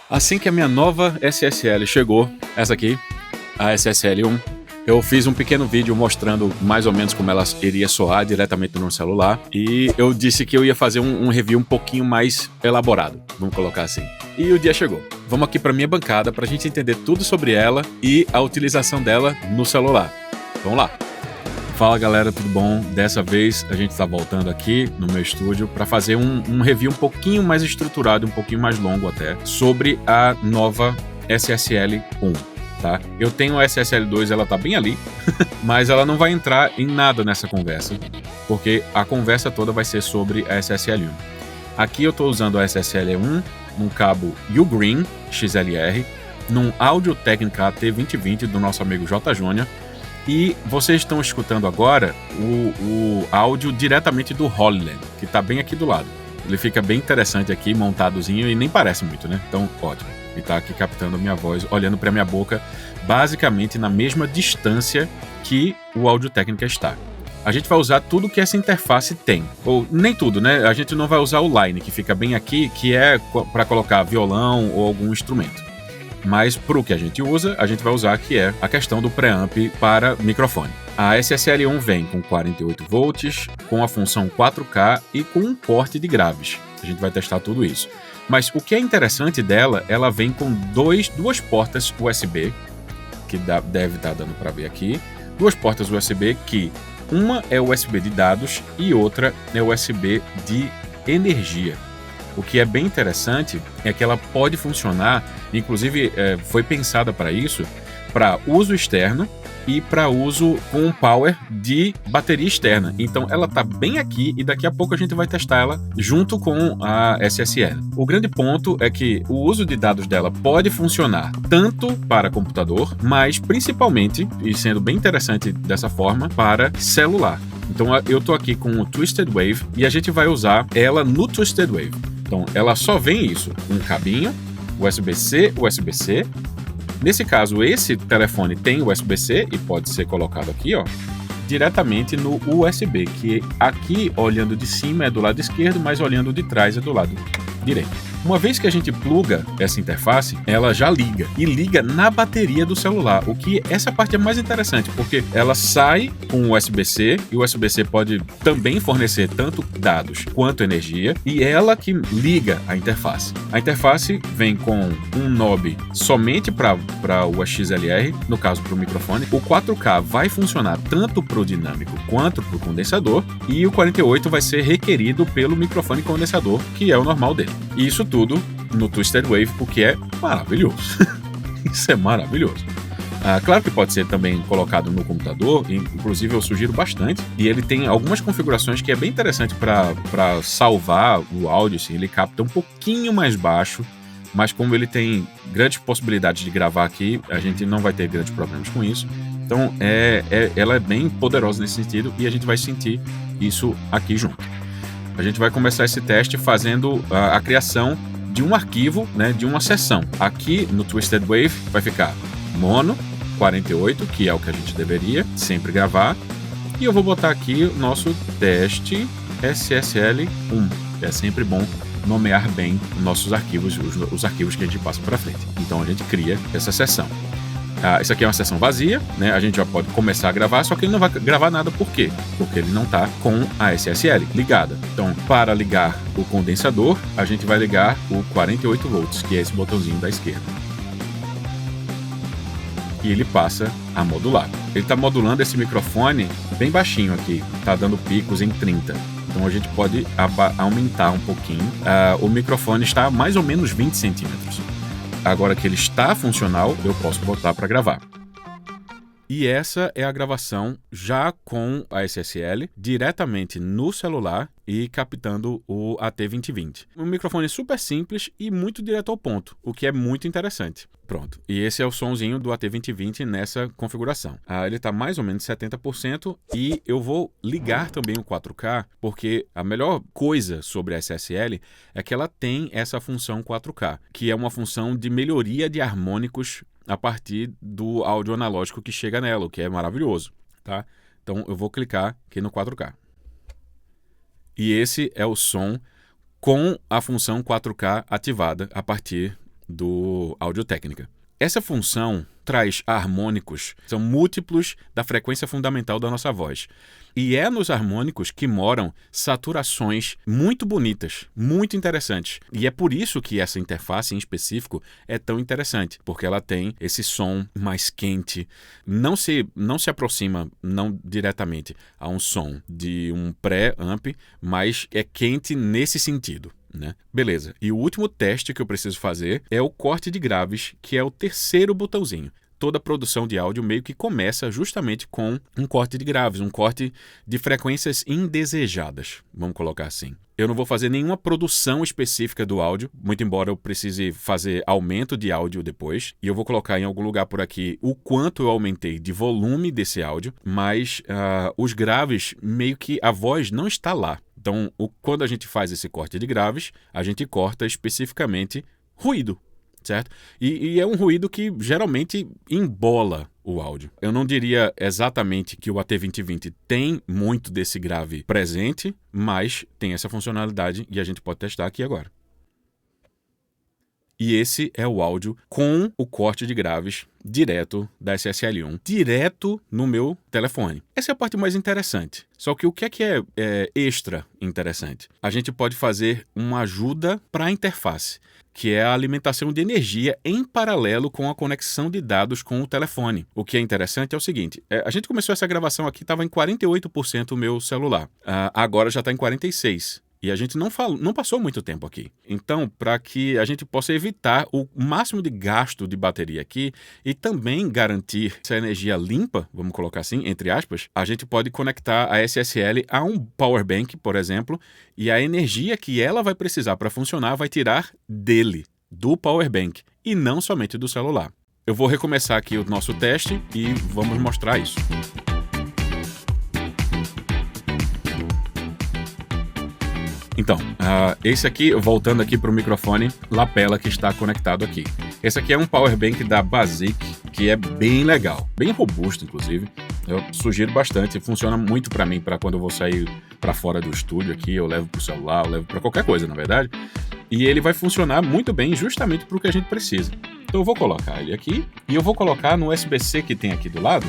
Assim que a minha nova SSL chegou, essa aqui, a SSL1, eu fiz um pequeno vídeo mostrando mais ou menos como ela iria soar diretamente no celular, e eu disse que eu ia fazer um review um pouquinho mais elaborado, vamos colocar assim. E o dia chegou. Vamos aqui para minha bancada para a gente entender tudo sobre ela e a utilização dela no celular. Vamos lá. Fala galera, tudo bom? Dessa vez a gente está voltando aqui no meu estúdio para fazer um review um pouquinho mais estruturado, um pouquinho mais longo até, sobre a nova SSL 1, tá? Eu tenho a SSL 2, ela tá bem ali, mas ela não vai entrar em nada nessa conversa, porque a conversa toda vai ser sobre a SSL 1. Aqui eu estou usando a SSL 1 num cabo Ugreen XLR, num Audio Technica AT2020 do nosso amigo J. Júnior. E vocês estão escutando agora o áudio diretamente do HoloLens, que está bem aqui do lado. Ele fica bem interessante aqui, montadozinho, e nem parece muito, né? Então, ótimo. Ele está aqui captando a minha voz, olhando para minha boca, basicamente na mesma distância que o Audio Technica está. A gente vai usar tudo que essa interface tem. Ou nem tudo, né? A gente não vai usar o Line, que fica bem aqui, que é para colocar violão ou algum instrumento. Mas para o que a gente usa, a gente vai usar que é a questão do preamp para microfone. A SSL1 vem com 48 volts, com a função 4K e com um porte de graves. A gente vai testar tudo isso. Mas o que é interessante dela, ela vem com duas portas USB, que deve estar dando para ver aqui. Duas portas USB que uma é USB de dados e outra é USB de energia. O que é bem interessante é que ela pode funcionar, inclusive foi pensada para isso, para uso externo e para uso com power de bateria externa. Então ela está bem aqui e daqui a pouco a gente vai testar ela junto com a SSL. O grande ponto é que o uso de dados dela pode funcionar tanto para computador, mas principalmente, e sendo bem interessante dessa forma, para celular. Então eu estou aqui com o Twisted Wave e a gente vai usar ela no Twisted Wave. Então, ela só vem isso, um cabinho, USB-C, USB-C. Nesse caso, esse telefone tem USB-C e pode ser colocado aqui, ó, diretamente no USB, que aqui, olhando de cima, é do lado esquerdo, mas olhando de trás é do lado direito. Uma vez que a gente pluga essa interface, ela já liga, e liga na bateria do celular, o que essa parte é mais interessante, porque ela sai com USB-C, e o USB-C pode também fornecer tanto dados quanto energia, e ela que liga a interface. A interface vem com um knob somente para o XLR, no caso para o microfone. O 4K vai funcionar tanto para o dinâmico quanto para o condensador, e o 48 vai ser requerido pelo microfone condensador, que é o normal dele. E isso tudo no Twisted Wave, o que é maravilhoso. Isso é maravilhoso. Claro que pode ser também colocado no computador, inclusive eu sugiro bastante, e ele tem algumas configurações que é bem interessante para salvar o áudio, assim, ele capta um pouquinho mais baixo, mas como ele tem grandes possibilidades de gravar aqui, a gente não vai ter grandes problemas com isso. Então ela é bem poderosa nesse sentido e a gente vai sentir isso aqui junto. A gente vai começar esse teste fazendo a criação de um arquivo, né, de uma sessão. Aqui no Twisted Wave vai ficar mono 48, que é o que a gente deveria sempre gravar. E eu vou botar aqui o nosso teste SSL1. É sempre bom nomear bem os nossos arquivos, os arquivos que a gente passa para frente. Então a gente cria essa sessão. Isso aqui é uma sessão vazia, né? A gente já pode começar a gravar, só que ele não vai gravar nada. Por quê? Porque ele não está com a SSL ligada. Então, para ligar o condensador, a gente vai ligar o 48 volts, que é esse botãozinho da esquerda. E ele passa a modular. Ele está modulando esse microfone bem baixinho aqui, está dando picos em 30. Então a gente pode aumentar um pouquinho. O microfone está a mais ou menos 20 centímetros. Agora que ele está funcional, eu posso botar para gravar. E essa é a gravação já com a SSL, diretamente no celular e captando o AT2020. Um microfone super simples e muito direto ao ponto, o que é muito interessante. Pronto, e esse é o sonzinho do AT2020 nessa configuração. Ele está mais ou menos 70% e eu vou ligar também o 4K, porque a melhor coisa sobre a SSL é que ela tem essa função 4K, que é uma função de melhoria de harmônicos a partir do áudio analógico que chega nela, o que é maravilhoso, tá? Então eu vou clicar aqui no 4K. E esse é o som com a função 4K ativada a partir do Audio-Técnica. Essa função traz harmônicos, são múltiplos da frequência fundamental da nossa voz. E é nos harmônicos que moram saturações muito bonitas, muito interessantes. E é por isso que essa interface em específico é tão interessante, porque ela tem esse som mais quente, não se aproxima, não diretamente, a um som de um pré-amp, mas é quente nesse sentido. Né? Beleza. E o último teste que eu preciso fazer é o corte de graves, que é o terceiro botãozinho. Toda produção de áudio meio que começa justamente com um corte de graves, um corte de frequências indesejadas, vamos colocar assim. Eu não vou fazer nenhuma produção específica do áudio, muito embora eu precise fazer aumento de áudio depois. E eu vou colocar em algum lugar por aqui o quanto eu aumentei de volume desse áudio, mas os graves, meio que a voz não está lá. Então, quando a gente faz esse corte de graves, a gente corta especificamente ruído, certo? E é um ruído que geralmente embola o áudio. Eu não diria exatamente que o AT2020 tem muito desse grave presente, mas tem essa funcionalidade e a gente pode testar aqui agora. E esse é o áudio com o corte de graves direto da SSL1, direto no meu telefone. Essa é a parte mais interessante. Só que o que é extra interessante? A gente pode fazer uma ajuda para a interface, que é a alimentação de energia em paralelo com a conexão de dados com o telefone. O que é interessante é o seguinte, a gente começou essa gravação aqui, estava em 48% o meu celular. Agora já está em 46%. E a gente não passou muito tempo aqui. Então, para que a gente possa evitar o máximo de gasto de bateria aqui e também garantir essa energia limpa, vamos colocar assim, entre aspas, a gente pode conectar a SSL a um power bank, por exemplo, e a energia que ela vai precisar para funcionar vai tirar dele, do power bank, e não somente do celular. Eu vou recomeçar aqui o nosso teste e vamos mostrar isso. Então, esse aqui, voltando aqui para o microfone lapela que está conectado aqui. Esse aqui é um power bank da Basic, que é bem legal, bem robusto, inclusive. Eu sugiro bastante, funciona muito para mim, para quando eu vou sair para fora do estúdio aqui, eu levo para o celular, eu levo para qualquer coisa, na verdade. E ele vai funcionar muito bem, justamente para o que a gente precisa. Então eu vou colocar ele aqui, e eu vou colocar no USB-C que tem aqui do lado,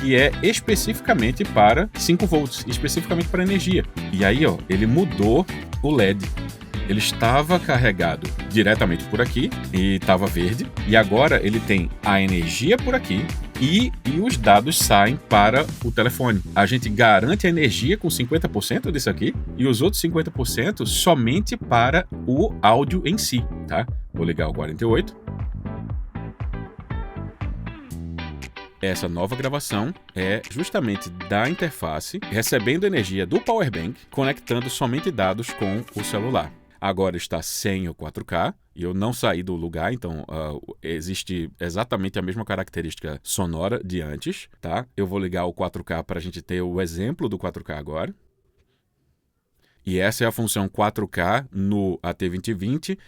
que é especificamente para 5 volts, especificamente para energia. E aí, ó, ele mudou o LED. Ele estava carregado diretamente por aqui e estava verde. E agora ele tem a energia por aqui e os dados saem para o telefone. A gente garante a energia com 50% disso aqui e os outros 50% somente para o áudio em si, tá? Vou ligar o 48. Essa nova gravação é justamente da interface, recebendo energia do power bank, conectando somente dados com o celular. Agora está sem o 4K, e eu não saí do lugar, então existe exatamente a mesma característica sonora de antes, tá? Eu vou ligar o 4K para a gente ter o exemplo do 4K agora. E essa é a função 4K no AT2020,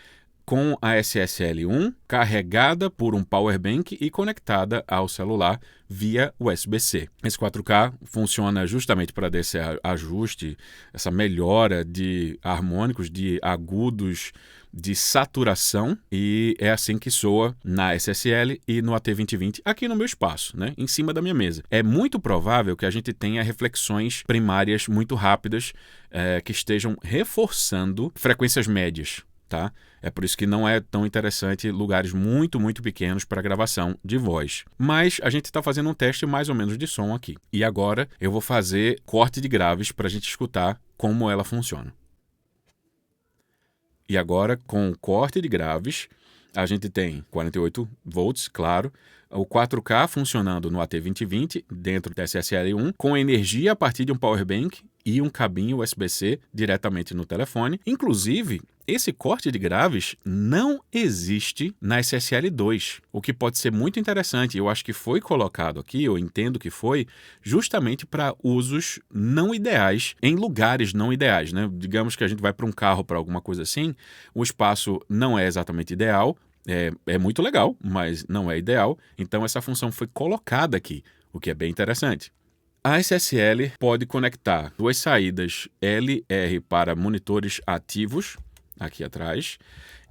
com a SSL1 carregada por um power bank e conectada ao celular via USB-C. Esse 4K funciona justamente para dar esse ajuste, essa melhora de harmônicos, de agudos, de saturação, e é assim que soa na SSL e no AT2020 aqui no meu espaço, né, em cima da minha mesa. É muito provável que a gente tenha reflexões primárias muito rápidas que estejam reforçando frequências médias. Tá? É por isso que não é tão interessante lugares muito, muito pequenos para gravação de voz. Mas a gente está fazendo um teste mais ou menos de som aqui. E agora eu vou fazer corte de graves para a gente escutar como ela funciona. E agora, com o corte de graves, a gente tem 48 volts, claro, o 4K funcionando no AT2020 dentro da SSL1, com energia a partir de um power bank e um cabinho USB-C diretamente no telefone. Inclusive, esse corte de graves não existe na SSL2, o que pode ser muito interessante. Eu acho que foi colocado aqui, eu entendo que foi, justamente para usos não ideais, em lugares não ideais, né? Digamos que a gente vai para um carro, para alguma coisa assim, o espaço não é exatamente ideal, é muito legal, mas não é ideal, então essa função foi colocada aqui, o que é bem interessante. A SSL pode conectar duas saídas LR para monitores ativos, aqui atrás,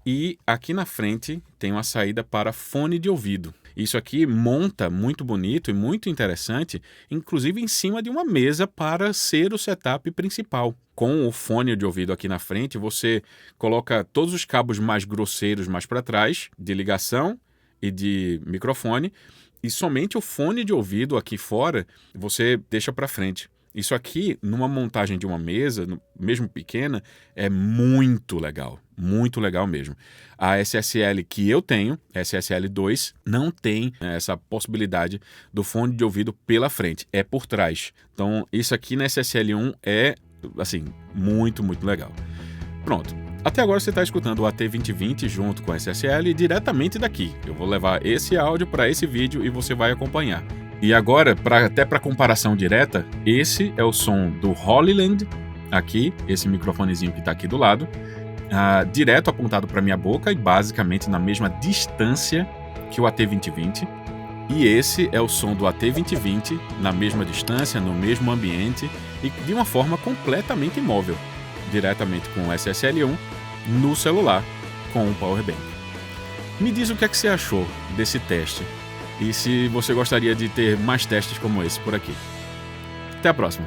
E aqui na frente tem uma saída para fone de ouvido. Isso aqui monta muito bonito e muito interessante, inclusive em cima de uma mesa para ser o setup principal. Com o fone de ouvido aqui na frente, você coloca todos os cabos mais grosseiros mais para trás, de ligação e de microfone, e somente o fone de ouvido aqui fora você deixa para frente. Isso aqui, numa montagem de uma mesa, mesmo pequena, é muito legal mesmo. A SSL que eu tenho, SSL 2, não tem essa possibilidade do fone de ouvido pela frente, é por trás. Então, isso aqui na SSL 1 é, assim, muito legal. Pronto. Até agora você está escutando o AT2020 junto com a SSL diretamente daqui. Eu vou levar esse áudio para esse vídeo e você vai acompanhar. E agora, até para comparação direta, esse é o som do Holyland, aqui, esse microfonezinho que está aqui do lado, direto apontado para minha boca e basicamente na mesma distância que o AT2020. E esse é o som do AT2020, na mesma distância, no mesmo ambiente e de uma forma completamente imóvel, diretamente com o SSL1 no celular, com um Powerbank. Me diz o que é que você achou desse teste e se você gostaria de ter mais testes como esse por aqui. Até a próxima!